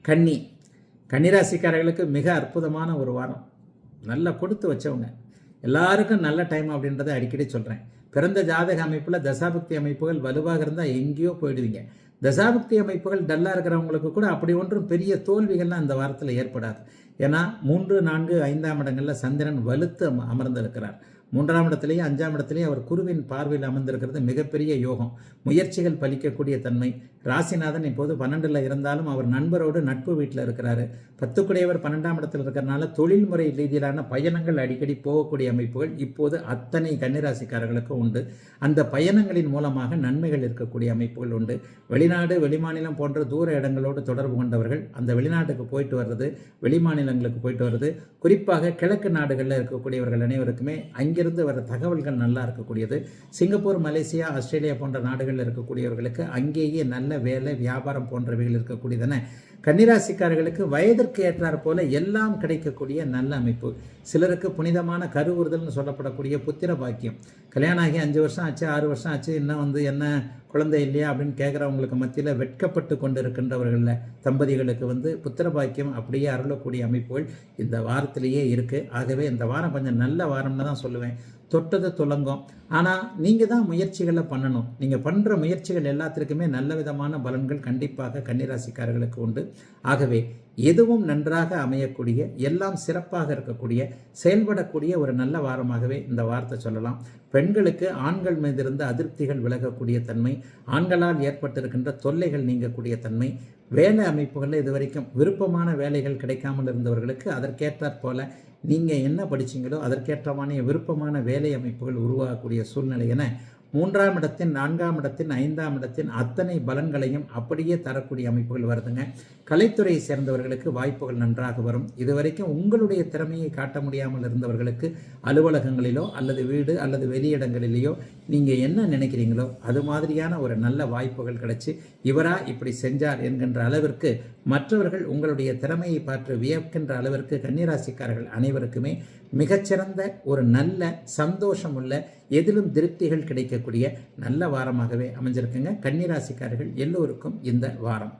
கன்னிராசிக்காரர்களுக்கு மிக அற்புதமான ஒரு வாரம். நல்லா கொடுத்து வச்சவங்க, எல்லாருக்கும் நல்ல டைம் அப்படின்றத அடிக்கடி சொல்கிறேன். பிறந்த ஜாதக அமைப்பில் தசாபக்தி அமைப்புகள் வலுவாக இருந்தால் எங்கேயோ போயிடுவீங்க. தசாபக்தி அமைப்புகள் டல்லாக இருக்கிறவங்களுக்கு கூட அப்படி ஒன்றும் பெரிய தோல்விகள்லாம் இந்த வாரத்தில் ஏற்படாது. ஏன்னா 3, 4, 5ஆம் இடங்களில் சந்திரன் வலுத்து அமர்ந்திருக்கிறார். 3ஆம் இடத்துலேயும் 5ஆம் இடத்துலையும் அவர் குருவின் பார்வையில் அமர்ந்திருக்கிறது மிகப்பெரிய யோகம். முயற்சிகள் பலிக்கக்கூடிய தன்மை. ராசிநாதன் இப்போது 12ல் இருந்தாலும் அவர் நண்பரோடு நட்பு வீட்டில் இருக்கிறாரு. 10 12ஆம் இடத்தில் இருக்கிறனால தொழில்முறை ரீதியிலான பயணங்கள் அடிக்கடி போகக்கூடிய அமைப்புகள் இப்போது அத்தனை கன்னிராசிக்காரர்களுக்கும் உண்டு. அந்த பயணங்களின் மூலமாக நன்மைகள் இருக்கக்கூடிய அமைப்புகள் உண்டு. வெளிநாடு வெளிமாநிலம் போன்ற தூர இடங்களோடு தொடர்பு கொண்டவர்கள் அந்த வெளிநாட்டுக்கு போயிட்டு வர்றது, வெளிமாநிலங்களுக்கு போயிட்டு வர்றது, குறிப்பாக கிழக்கு நாடுகளில் இருக்கக்கூடியவர்கள் அனைவருக்குமே அங்கிருந்து வர தகவல்கள் நல்லா இருக்கக்கூடியது. சிங்கப்பூர், மலேசியா, ஆஸ்திரேலியா போன்ற நாடுகளில் இருக்கக்கூடியவர்களுக்கு அங்கேயே நல்ல வேலை, வியாபாரம் போன்றவைகள் இருக்கக்கூடியதான கன்னிராசிக்காரர்களுக்கு வயதிற்கு ஏற்றார் போல எல்லாம் கிடைக்கக்கூடிய நல்ல அமைப்பு. சிலருக்கு புனிதமான கருவுறுதல்னு சொல்லப்படக்கூடிய புத்திர பாக்கியம். கல்யாணம் ஆகி 5 வருஷம் ஆச்சு, 6 வருஷம் ஆச்சு, இன்னும் என்ன குழந்தை இல்லையா அப்படின்னு கேட்குறவங்களுக்கு மத்தியில் வெட்கப்பட்டு கொண்டு இருக்கின்றவர்களில் தம்பதிகளுக்கு புத்திர பாக்கியம் அப்படியே அருளக்கூடிய அமைப்புகள் இந்த வாரத்திலேயே இருக்குது. ஆகவே இந்த வாரம் கொஞ்சம் நல்ல வாரம்னு தான் சொல்லுவேன். தொட்டது துலங்கும். ஆனால் நீங்கள் தான் முயற்சிகளை பண்ணணும். நீங்கள் பண்ணுற முயற்சிகள் எல்லாத்திற்குமே நல்ல விதமான பலன்கள் கண்டிப்பாக கன்னிராசிக்காரர்களுக்கு உண்டு. ஆகவே எதுவும் நன்றாக அமையக்கூடிய, எல்லாம் சிறப்பாக இருக்கக்கூடிய, செயல்படக்கூடிய ஒரு நல்ல வாரமாகவே இந்த வாரத்தை சொல்லலாம். பெண்களுக்கு ஆண்கள் மீது இருந்த அதிருப்திகள் விலகக்கூடிய தன்மை, ஆண்களால் ஏற்பட்டிருக்கின்ற தொல்லைகள் நீங்கக்கூடிய தன்மை, வேலை அமைப்புகளில் இதுவரைக்கும் விருப்பமான வேலைகள் கிடைக்காமல் இருந்தவர்களுக்கு அதற்கேற்றாற் போல நீங்கள் என்ன படிச்சீங்களோ அதற்கேற்றமான விருப்பமான வேலை அமைப்புகள் உருவாகக்கூடிய சூழ்நிலை என 3ஆம் இடத்தின், 4ஆம் இடத்தின், 5ஆம் இடத்தின் அத்தனை பலன்களையும் அப்படியே தரக்கூடிய அமைப்புகள் வருதுங்க. கலைத்துறையை சேர்ந்தவர்களுக்கு வாய்ப்புகள் நன்றாக வரும். இதுவரைக்கும் உங்களுடைய திறமையை காட்ட முடியாமல் இருந்தவர்களுக்கு அலுவலகங்களிலோ அல்லது வீடு அல்லது வெளியிடங்களிலேயோ நீங்கள் என்ன நினைக்கிறீங்களோ அது மாதிரியான ஒரு நல்ல வாய்ப்புகள் கிடைச்சி இவரா இப்படி செஞ்சார் என்கின்ற அளவிற்கு மற்றவர்கள் உங்களுடைய திறமையை பார்த்து வியக்கின்ற அளவிற்கு கன்னிராசிக்காரர்கள் அனைவருக்குமே மிகச்சிறந்த ஒரு நல்ல சந்தோஷம் உள்ள, எதிலும் திருப்திகள் கிடைக்கக்கூடிய நல்ல வாரமாகவே அமைஞ்சிருக்குங்க. கன்னிராசிக்காரர்கள் எல்லோருக்கும் இந்த வாரம்